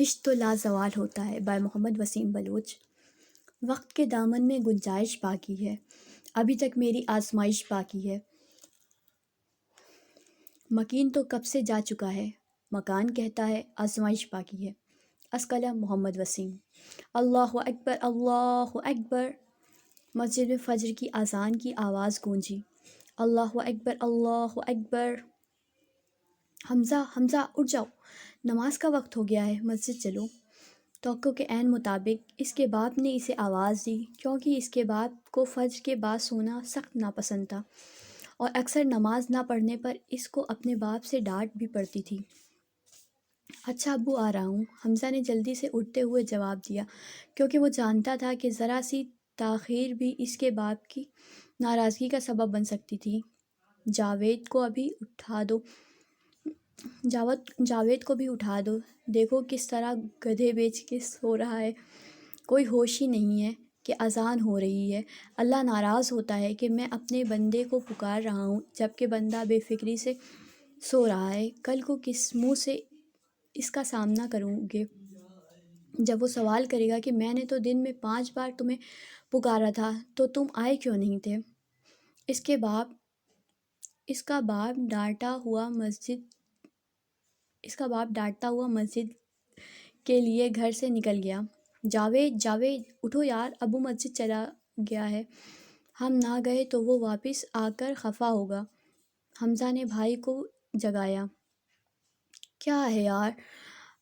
عشق تو لازوال ہوتا ہے بائے محمد وسیم بلوچ۔ وقت کے دامن میں گنجائش باقی ہے، ابھی تک میری آزمائش باقی ہے۔ مکین تو کب سے جا چکا ہے، مکان کہتا ہے آزمائش باقی ہے۔ اسکلم محمد وسیم۔ اللہ اکبر اللہ اکبر۔ مسجد میں فجر کی اذان کی آواز گونجی۔ اللہ اکبر اللہ اکبر۔ حمزہ حمزہ اٹھ جاؤ، نماز کا وقت ہو گیا ہے، مسجد چلو۔ توقع کے عین مطابق اس کے باپ نے اسے آواز دی، کیونکہ اس کے باپ کو فجر کے بعد سونا سخت ناپسند تھا، اور اکثر نماز نہ پڑھنے پر اس کو اپنے باپ سے ڈانٹ بھی پڑتی تھی۔ اچھا ابو آ رہا ہوں، حمزہ نے جلدی سے اٹھتے ہوئے جواب دیا، کیونکہ وہ جانتا تھا کہ ذرا سی تاخیر بھی اس کے باپ کی ناراضگی کا سبب بن سکتی تھی۔ جاوید کو بھی اٹھا دو، دیکھو کس طرح گدھے بیچ کے سو رہا ہے، کوئی ہوش ہی نہیں ہے کہ اذان ہو رہی ہے۔ اللہ ناراض ہوتا ہے کہ میں اپنے بندے کو پکار رہا ہوں جبکہ بندہ بے فکری سے سو رہا ہے۔ کل کو کس منہ سے اس کا سامنا کروں گے جب وہ سوال کرے گا کہ میں نے تو دن میں 5 بار تمہیں پکارا تھا تو تم آئے کیوں نہیں تھے؟ اس کا باپ ڈانٹتا ہوا مسجد کے لیے گھر سے نکل گیا۔ جاوید جاوید اٹھو یار، ابو مسجد چلا گیا ہے، ہم نہ گئے تو وہ واپس آ کر خفا ہوگا۔ حمزہ نے بھائی کو جگایا۔ کیا ہے یار،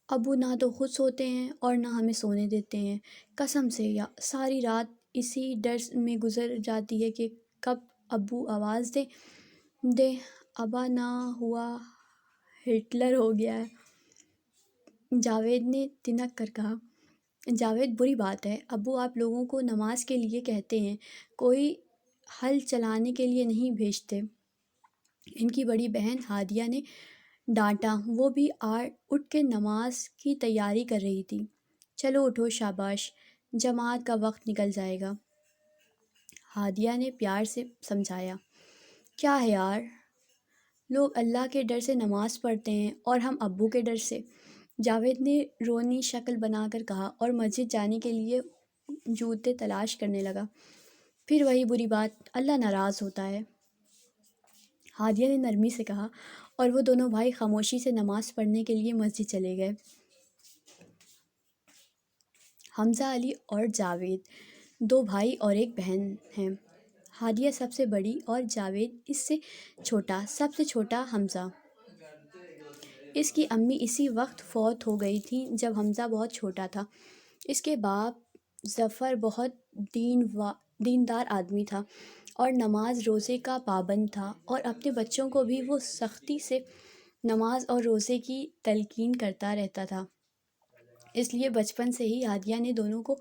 ابو نہ تو خود سوتے ہیں اور نہ ہمیں سونے دیتے ہیں، قسم سے ساری رات اسی ڈر میں گزر جاتی ہے کہ کب ابو آواز دے ابا نہ ہوا ہٹلر ہو گیا ہے۔ جاوید نے تنک کر کہا۔ جاوید بری بات ہے، ابو آپ لوگوں کو نماز کے لیے کہتے ہیں، کوئی ہل چلانے کے لیے نہیں بھیجتے۔ ان کی بڑی بہن ہادیہ نے ڈانٹا، وہ بھی اٹھ کے نماز کی تیاری کر رہی تھی۔ چلو اٹھو، شاباش، جماعت کا وقت نکل جائے گا، ہادیہ نے پیار سے سمجھایا۔ کیا ہے یار، لوگ اللہ کے ڈر سے نماز پڑھتے ہیں اور ہم ابو کے ڈر سے، جاوید نے رونی شکل بنا کر کہا اور مسجد جانے کے لیے جوتے تلاش کرنے لگا۔ پھر وہی بری بات، اللہ ناراض ہوتا ہے، ہادیہ نے نرمی سے کہا، اور وہ دونوں بھائی خاموشی سے نماز پڑھنے کے لیے مسجد چلے گئے۔ حمزہ علی اور جاوید 2 بھائی اور 1 بہن ہیں۔ ہادیہ سب سے بڑی اور جاوید اس سے چھوٹا، سب سے چھوٹا حمزہ۔ اس کی امی اسی وقت فوت ہو گئی تھیں جب حمزہ بہت چھوٹا تھا۔ اس کے باپ ظفر بہت دیندار آدمی تھا اور نماز روزے کا پابند تھا، اور اپنے بچوں کو بھی وہ سختی سے نماز اور روزے کی تلقین کرتا رہتا تھا۔ اس لیے بچپن سے ہی ہادیہ نے دونوں کو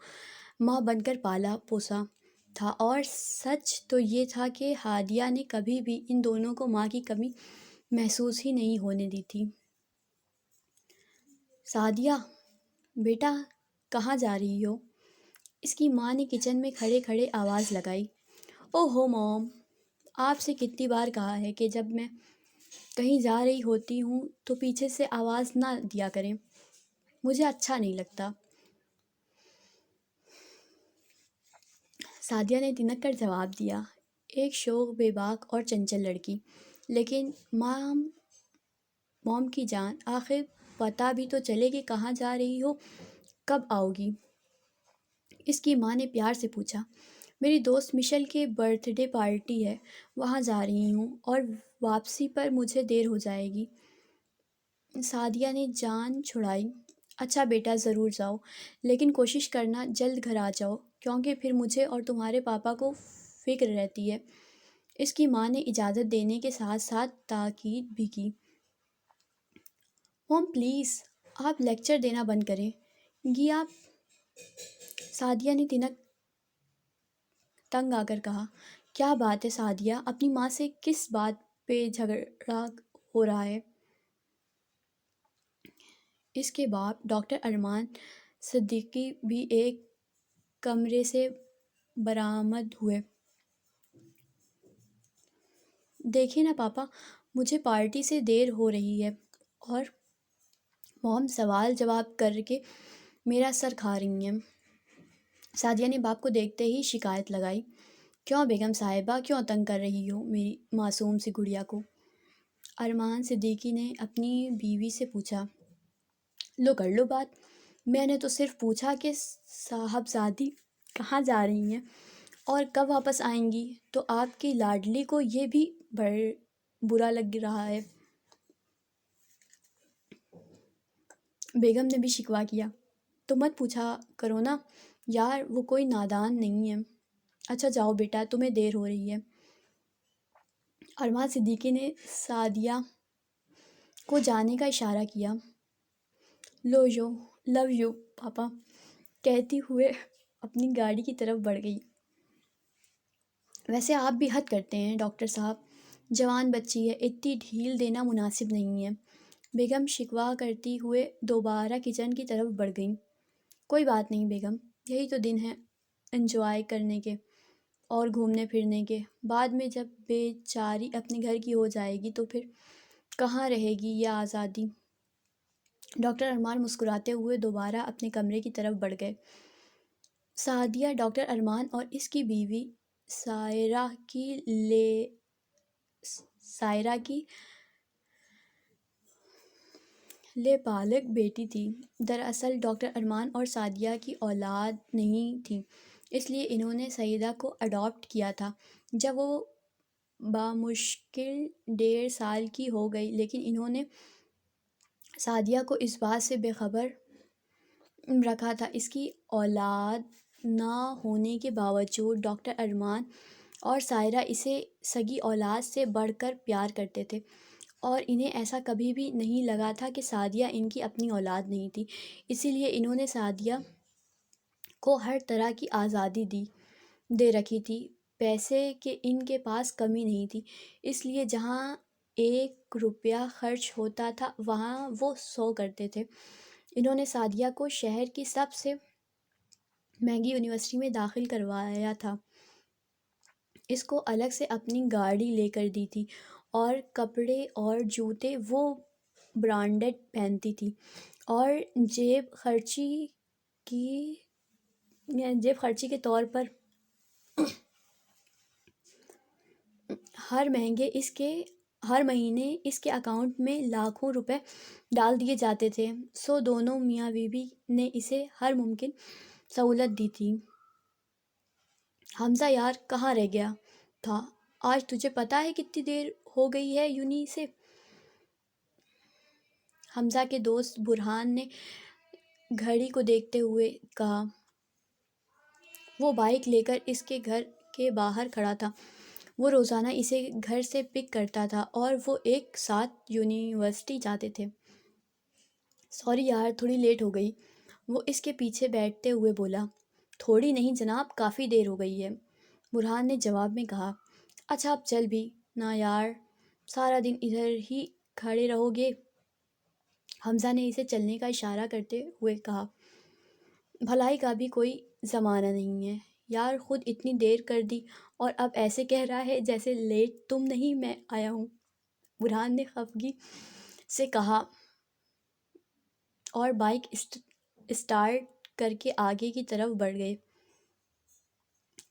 ماں بن کر پالا پوسا تھا، اور سچ تو یہ تھا کہ ہادیہ نے کبھی بھی ان دونوں کو ماں کی کمی محسوس ہی نہیں ہونے دی تھی۔ سعدیہ بیٹا کہاں جا رہی ہو؟ اس کی ماں نے کچن میں کھڑے کھڑے آواز لگائی۔ او ہو موم، آپ سے کتنی بار کہا ہے کہ جب میں کہیں جا رہی ہوتی ہوں تو پیچھے سے آواز نہ دیا کریں، مجھے اچھا نہیں لگتا۔ سعدیہ نے تنک کر جواب دیا، ایک شوخ بے باک اور چنچل لڑکی، لیکن موم کی جان، آخر پتہ بھی تو چلے کہ کہاں جا رہی ہو، کب آؤ گی؟ اس کی ماں نے پیار سے پوچھا۔ میری دوست مشل کے برتھ ڈے پارٹی ہے، وہاں جا رہی ہوں، اور واپسی پر مجھے دیر ہو جائے گی۔ سعدیہ نے جان چھڑائی۔ اچھا بیٹا ضرور جاؤ، لیکن کوشش کرنا جلد گھر آ جاؤ، کیونکہ پھر مجھے اور تمہارے پاپا کو فکر رہتی ہے۔ اس کی ماں نے اجازت دینے کے ساتھ ساتھ تاکید بھی کی۔ موم پلیز، آپ لیکچر دینا بند کریں گی آپ؟ سعدیہ نے تنگ آ کر کہا۔ کیا بات ہے سعدیہ، اپنی ماں سے کس بات پہ جھگڑا ہو رہا ہے؟ اس کے باپ ڈاکٹر ارمان صدیقی بھی ایک کمرے سے برآمد ہوئے۔ دیکھیں نا پاپا، مجھے پارٹی سے دیر ہو رہی ہے اور موم سوال جواب کر کے میرا سر کھا رہی ہیں۔ سعدیہ نے باپ کو دیکھتے ہی شکایت لگائی، کیوں بیگم صاحبہ، کیوں تنگ کر رہی ہو میری معصوم سی گڑیا کو؟ ارمان صدیقی نے اپنی بیوی سے پوچھا۔ لو کر لو بات، میں نے تو صرف پوچھا کہ صاحبزادی کہاں جا رہی ہیں اور کب واپس آئیں گی، تو آپ کی لاڈلی کو یہ بھی برا لگ رہا ہے۔ بیگم نے بھی شکوہ کیا، تو مت پوچھا کرو نا یار، وہ کوئی نادان نہیں ہے۔ اچھا جاؤ بیٹا، تمہیں دیر ہو رہی ہے۔ ارمان صدیقی نے سعدیہ کو جانے کا اشارہ کیا۔ لو یو پاپا کہتی ہوئے اپنی گاڑی کی طرف بڑھ گئی۔ ویسے آپ بھی حد کرتے ہیں ڈاکٹر صاحب، جوان بچی ہے، اتنی ڈھیل دینا مناسب نہیں ہے۔ بیگم شکوہ کرتی ہوئے دوبارہ کچن کی طرف بڑھ گئیں۔ کوئی بات نہیں بیگم، یہی تو دن ہے انجوائے کرنے کے اور گھومنے پھرنے کے، بعد میں جب بیچاری اپنے گھر کی ہو جائے گی تو پھر کہاں رہے گی یہ آزادی۔ ڈاکٹر ارمان مسکراتے ہوئے دوبارہ اپنے کمرے کی طرف بڑھ گئے۔ سعدیہ ڈاکٹر ارمان اور اس کی بیوی سائرہ کی بالغ بیٹی تھی۔ دراصل ڈاکٹر ارمان اور سعدیہ کی اولاد نہیں تھی، اس لیے انہوں نے سعیدہ کو اڈاپٹ کیا تھا جب وہ بامشکل 1.5 سال کی ہو گئی، لیکن انہوں نے سعدیہ کو اس بات سے بے خبر رکھا تھا۔ اس کی اولاد نہ ہونے کے باوجود ڈاکٹر ارمان اور سائرہ اسے سگی اولاد سے بڑھ کر پیار کرتے تھے، اور انہیں ایسا کبھی بھی نہیں لگا تھا کہ سعدیہ ان کی اپنی اولاد نہیں تھی۔ اسی لیے انہوں نے سعدیہ کو ہر طرح کی آزادی دے رکھی تھی۔ پیسے کے ان کے پاس کمی نہیں تھی، اس لیے جہاں 1 روپیہ خرچ ہوتا تھا وہاں وہ 100 کرتے تھے۔ انہوں نے سعدیہ کو شہر کی سب سے مہنگی یونیورسٹی میں داخل کروایا تھا، اس کو الگ سے اپنی گاڑی لے کر دی تھی، اور کپڑے اور جوتے وہ برانڈڈ پہنتی تھی، اور جیب خرچی کے طور پر ہر مہینے اس کے اکاؤنٹ میں لاکھوں روپے ڈال دیے جاتے تھے۔ سو دونوں میاں بیوی نے اسے ہر ممکن سہولت دی تھی۔ حمزہ یار کہاں رہ گیا تھا آج؟ تجھے پتہ ہے کتنی دیر ہو گئی ہے یونی سے؟ حمزہ کے دوست برہان نے گھڑی کو دیکھتے ہوئے کہا۔ وہ بائیک لے کر اس کے گھر کے باہر کھڑا تھا۔ وہ روزانہ اسے گھر سے پک کرتا تھا اور وہ ایک ساتھ یونیورسٹی جاتے تھے۔ سوری یار، تھوڑی لیٹ ہو گئی، وہ اس کے پیچھے بیٹھتے ہوئے بولا۔ تھوڑی نہیں جناب، کافی دیر ہو گئی ہے، برہان نے جواب میں کہا۔ اچھا اب چل بھی نا یار، سارا دن ادھر ہی کھڑے رہو گے؟ حمزہ نے اسے چلنے کا اشارہ کرتے ہوئے کہا۔ بھلائی کا بھی کوئی زمانہ نہیں ہے یار، خود اتنی دیر کر دی اور اب ایسے کہہ رہا ہے جیسے لیٹ تم نہیں میں آیا ہوں، برہان نے خفگی سے کہا اور بائیک اسٹارٹ کر کے آگے کی طرف بڑھ گئے۔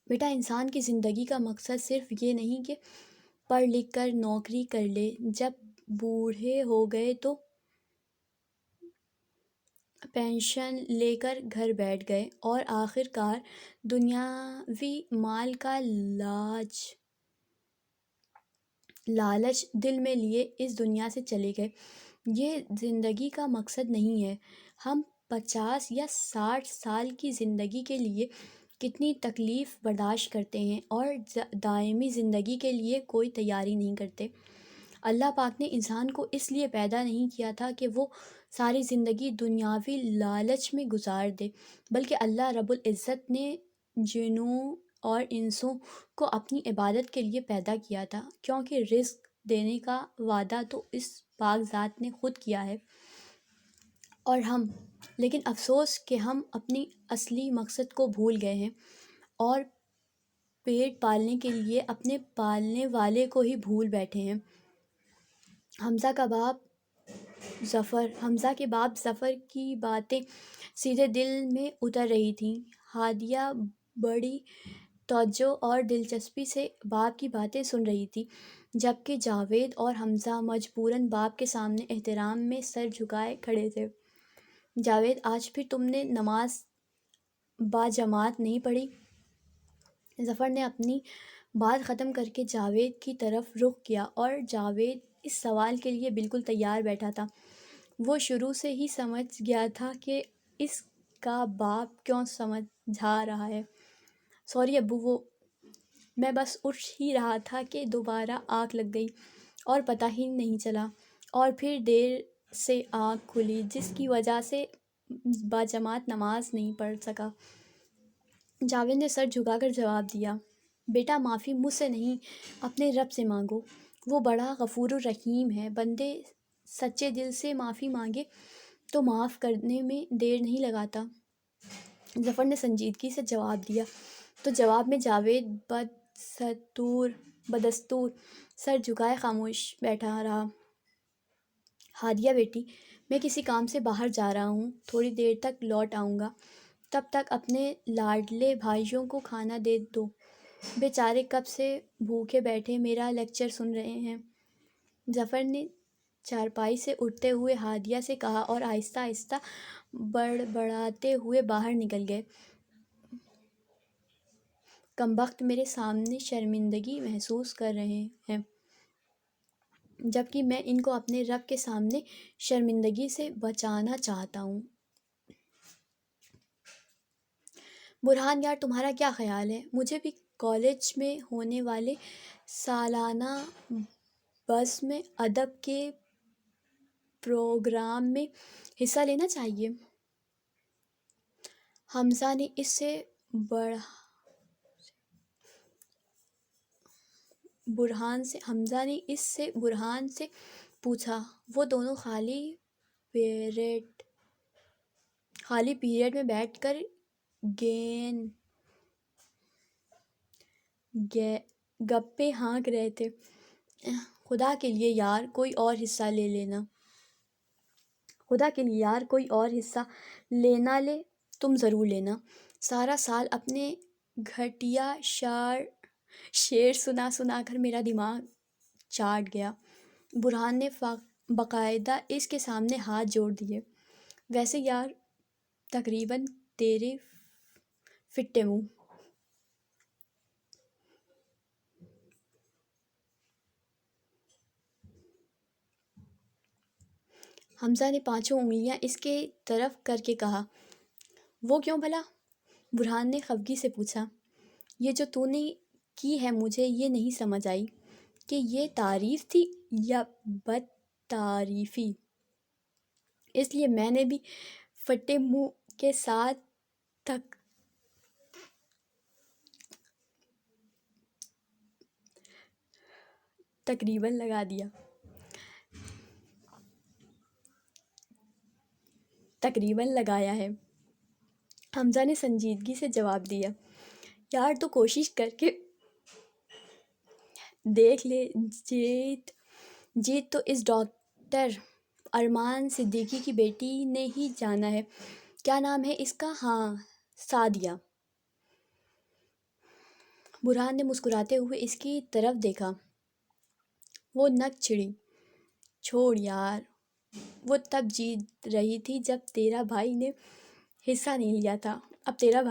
بیٹا، انسان کی زندگی کا مقصد صرف یہ نہیں کہ پڑھ لکھ کر نوکری کر لے، جب بوڑھے ہو گئے تو پینشن لے کر گھر بیٹھ گئے اور آخر کار دنیاوی مال کا لالچ دل میں لیے اس دنیا سے چلے گئے۔ یہ زندگی کا مقصد نہیں ہے۔ ہم 50 یا 60 سال کی زندگی کے لیے کتنی تکلیف برداشت کرتے ہیں اور دائمی زندگی کے لیے کوئی تیاری نہیں کرتے۔ اللہ پاک نے انسان کو اس لیے پیدا نہیں کیا تھا کہ وہ ساری زندگی دنیاوی لالچ میں گزار دے، بلکہ اللہ رب العزت نے جنوں اور انسوں کو اپنی عبادت کے لیے پیدا کیا تھا، کیونکہ رزق دینے کا وعدہ تو اس پاک ذات نے خود کیا ہے۔ اور لیکن افسوس کہ ہم اپنی اصلی مقصد کو بھول گئے ہیں اور پیٹ پالنے کے لیے اپنے پالنے والے کو ہی بھول بیٹھے ہیں۔ حمزہ کا باپ ظفر، حمزہ کے باپ ظفر کی باتیں سیدھے دل میں اتر رہی تھیں۔ ہادیہ بڑی توجہ اور دلچسپی سے باپ کی باتیں سن رہی تھی، جبکہ جاوید اور حمزہ مجبوراً باپ کے سامنے احترام میں سر جھکائے کھڑے تھے۔ جاوید، آج پھر تم نے نماز باجماعت نہیں پڑھی؟ ظفر نے اپنی بات ختم کر کے جاوید کی طرف رخ کیا، اور جاوید اس سوال کے لیے بالکل تیار بیٹھا تھا۔ وہ شروع سے ہی سمجھ گیا تھا کہ اس کا باپ کیوں سمجھا رہا ہے۔ سوری ابو، میں بس اٹھ ہی رہا تھا کہ دوبارہ آنکھ لگ گئی اور پتہ ہی نہیں چلا، اور پھر دیر سے آنکھ کھلی، جس کی وجہ سے باجماعت نماز نہیں پڑھ سکا۔ جاوید نے سر جھکا کر جواب دیا، بیٹا معافی مجھ سے نہیں، اپنے رب سے مانگو، وہ بڑا غفور الرحیم ہے۔ بندے سچے دل سے معافی مانگے تو معاف کرنے میں دیر نہیں لگاتا۔ ظفر نے سنجیدگی سے جواب دیا، تو جواب میں جاوید بدستور سر جھکائے خاموش بیٹھا رہا۔ ہادیہ بیٹی، میں کسی کام سے باہر جا رہا ہوں، تھوڑی دیر تک لوٹ آؤں گا، تب تک اپنے لاڈلے بھائیوں کو کھانا دے دو، بیچارے کب سے بھوکے بیٹھے میرا لیکچر سن رہے ہیں۔ ظفر نے چارپائی سے اٹھتے ہوئے ہادیہ سے کہا، اور آہستہ آہستہ بڑبڑاتے ہوئے باہر نکل گئے۔ کمبخت میرے سامنے شرمندگی محسوس کر رہے ہیں، جبکہ میں ان کو اپنے رب کے سامنے شرمندگی سے بچانا چاہتا ہوں۔ برہان یار، تمہارا کیا خیال ہے؟ مجھے بھی کالج میں ہونے والے سالانہ بزم ادب کے پروگرام میں حصہ لینا چاہیے۔ حمزہ نے اس سے برہان سے پوچھا۔ وہ دونوں خالی پیریڈ میں بیٹھ کر گپیں ہانک رہے تھے۔ خدا کے لیے یار کوئی اور حصہ لے، تم ضرور لینا۔ سارا سال اپنے گھٹیا شعر سنا سنا کر میرا دماغ چاٹ گیا۔ برہان نے باقاعدہ اس کے سامنے ہاتھ جوڑ دیے۔ ویسے یار، تقریباً تیرے پھٹے منہ۔ حمزہ نے پانچوں انگلیاں اس کے طرف کر کے کہا، وہ کیوں بھلا؟ برہان نے خفگی سے پوچھا، یہ جو تو نے کی ہے مجھے یہ نہیں سمجھ آئی کہ یہ تعریف تھی یا بد تعریفی۔ اس لیے میں نے بھی پھٹے منہ کے ساتھ تقریباً لگایا ہے۔ حمزہ نے سنجیدگی سے جواب دیا، یار تو کوشش کر کے دیکھ لے، جیت تو اس ڈاکٹر ارمان صدیقی کی بیٹی نے ہی جانا ہے۔ کیا نام ہے اس کا؟ ہاں، سعدیہ۔ برہان نے مسکراتے ہوئے اس کی طرف دیکھا۔ وہ نک چڑھی، چھوڑ یار، وہ تب جیت رہی تھی جب تیرا بھائی نے حصہ نہیں لیا تھا، اب تیرا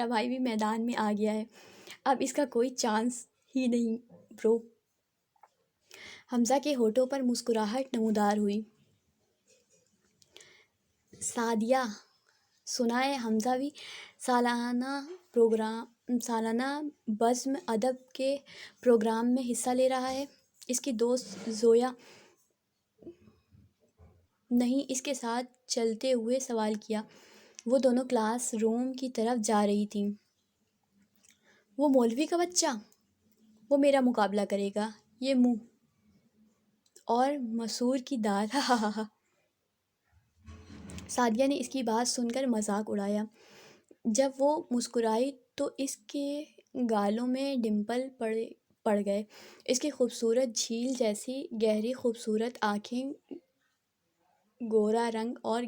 بھائی بھی میدان میں آ گیا ہے، اب اس کا کوئی چانس ہی نہیں برو۔ حمزہ کے ہونٹوں پر مسکراہٹ نمودار ہوئی۔ سعدیہ، سنا ہے حمزہ بھی سالانہ بزم ادب کے پروگرام میں حصہ لے رہا ہے؟ اس کی دوست زویا نہیں اس کے ساتھ چلتے ہوئے سوال کیا۔ وہ دونوں کلاس روم کی طرف جا رہی تھیں۔ وہ مولوی کا بچہ، وہ میرا مقابلہ کرے گا، یہ منہ اور مسور کی دال۔ ہا ہا ہا۔ سعدیہ نے اس کی بات سن کر مذاق اڑایا۔ جب وہ مسکرائی تو اس کے گالوں میں ڈمپل پڑ گئے۔ اس کی خوبصورت جھیل جیسی گہری خوبصورت آنکھیں، گورا رنگ اور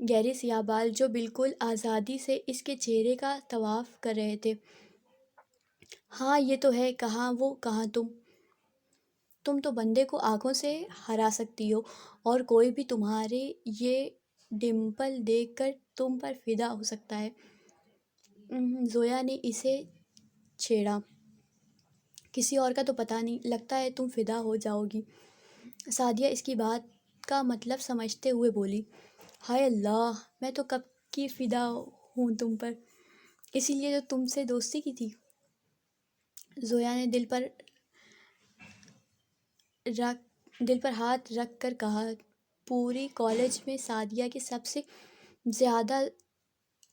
گہرے سیاہ بال جو بالکل آزادی سے اس کے چہرے کا طواف کر رہے تھے۔ ہاں یہ تو ہے، کہاں وہ کہاں تم تو بندے کو آنکھوں سے ہرا سکتی ہو، اور کوئی بھی تمہارے یہ ڈمپل دیکھ کر تم پر فدا ہو سکتا ہے۔ زویا نے اسے چھیڑا۔ کسی اور کا تو پتہ نہیں، لگتا ہے تم فدا ہو جاؤ گی۔ سعدیہ اس کی بات کا مطلب سمجھتے ہوئے بولی، ہائے اللہ، میں تو کب کی فدا ہوں تم پر، اسی لیے تو تم سے دوستی کی تھی۔ زویا نے دل پر ہاتھ رکھ کر کہا، پوری کالج میں سعدیہ کی سب سے زیادہ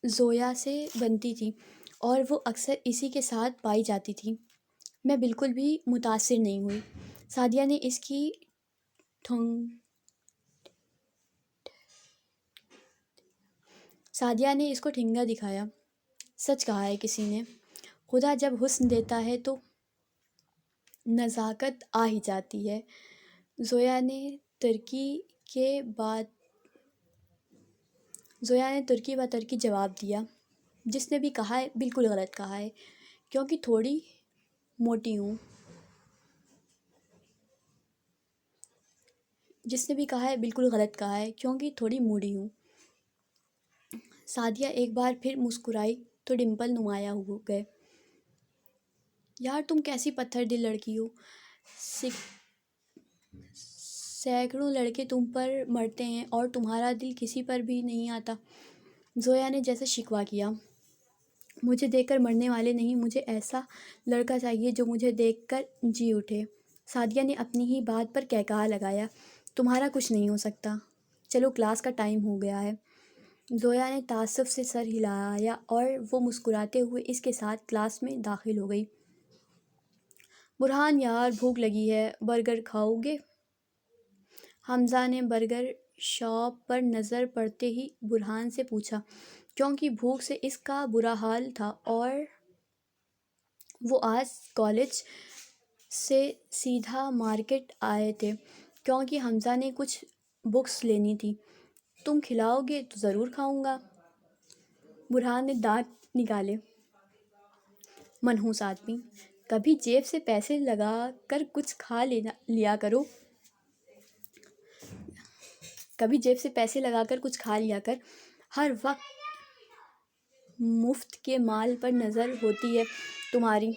زویا سے بنتی تھی، اور وہ اکثر اسی کے ساتھ پائی جاتی تھی۔ میں بالکل بھی متاثر نہیں ہوئی۔ سعدیہ نے اس کو ٹھنگا دکھایا۔ سچ کہا ہے کسی نے، خدا جب حسن دیتا ہے تو نزاکت آ ہی جاتی ہے۔ زویا نے ترکی و ترکی جواب دیا، جس نے بھی کہا ہے بالکل غلط کہا ہے، کیونکہ تھوڑی موٹی ہوں۔ سعدیہ ایک بار پھر مسکرائی تو ڈمپل نمایاں ہو گئے۔ یار تم کیسی پتھر دل لڑکی ہو، سینکڑوں لڑکے تم پر مرتے ہیں اور تمہارا دل کسی پر بھی نہیں آتا۔ زویا نے جیسے شکوہ کیا، مجھے دیکھ کر مرنے والے نہیں، مجھے ایسا لڑکا چاہیے جو مجھے دیکھ کر جی اٹھے۔ سعدیہ نے اپنی ہی بات پر کہکہا لگایا، تمہارا کچھ نہیں ہو سکتا، چلو کلاس کا ٹائم ہو گیا ہے۔ زویا نے تعصب سے سر ہلایا اور وہ مسکراتے ہوئے اس کے ساتھ کلاس میں داخل ہو گئی۔ برہان یار بھوک لگی ہے، برگر کھاؤ گے؟ حمزہ نے برگر شاپ پر نظر پڑتے ہی برہان سے پوچھا، کیونکہ بھوک سے اس کا برا حال تھا اور وہ آج کالج سے سیدھا مارکیٹ آئے تھے کیونکہ حمزہ نے کچھ بکس لینی تھی۔ تم کھلاؤ گے تو ضرور کھاؤں گا۔ برہان نے دانت نکالے، منحوس آدمی، کبھی جیب سے پیسے لگا کر کچھ کھا لیا کر، ہر وقت مفت کے مال پر نظر ہوتی ہے تمہاری۔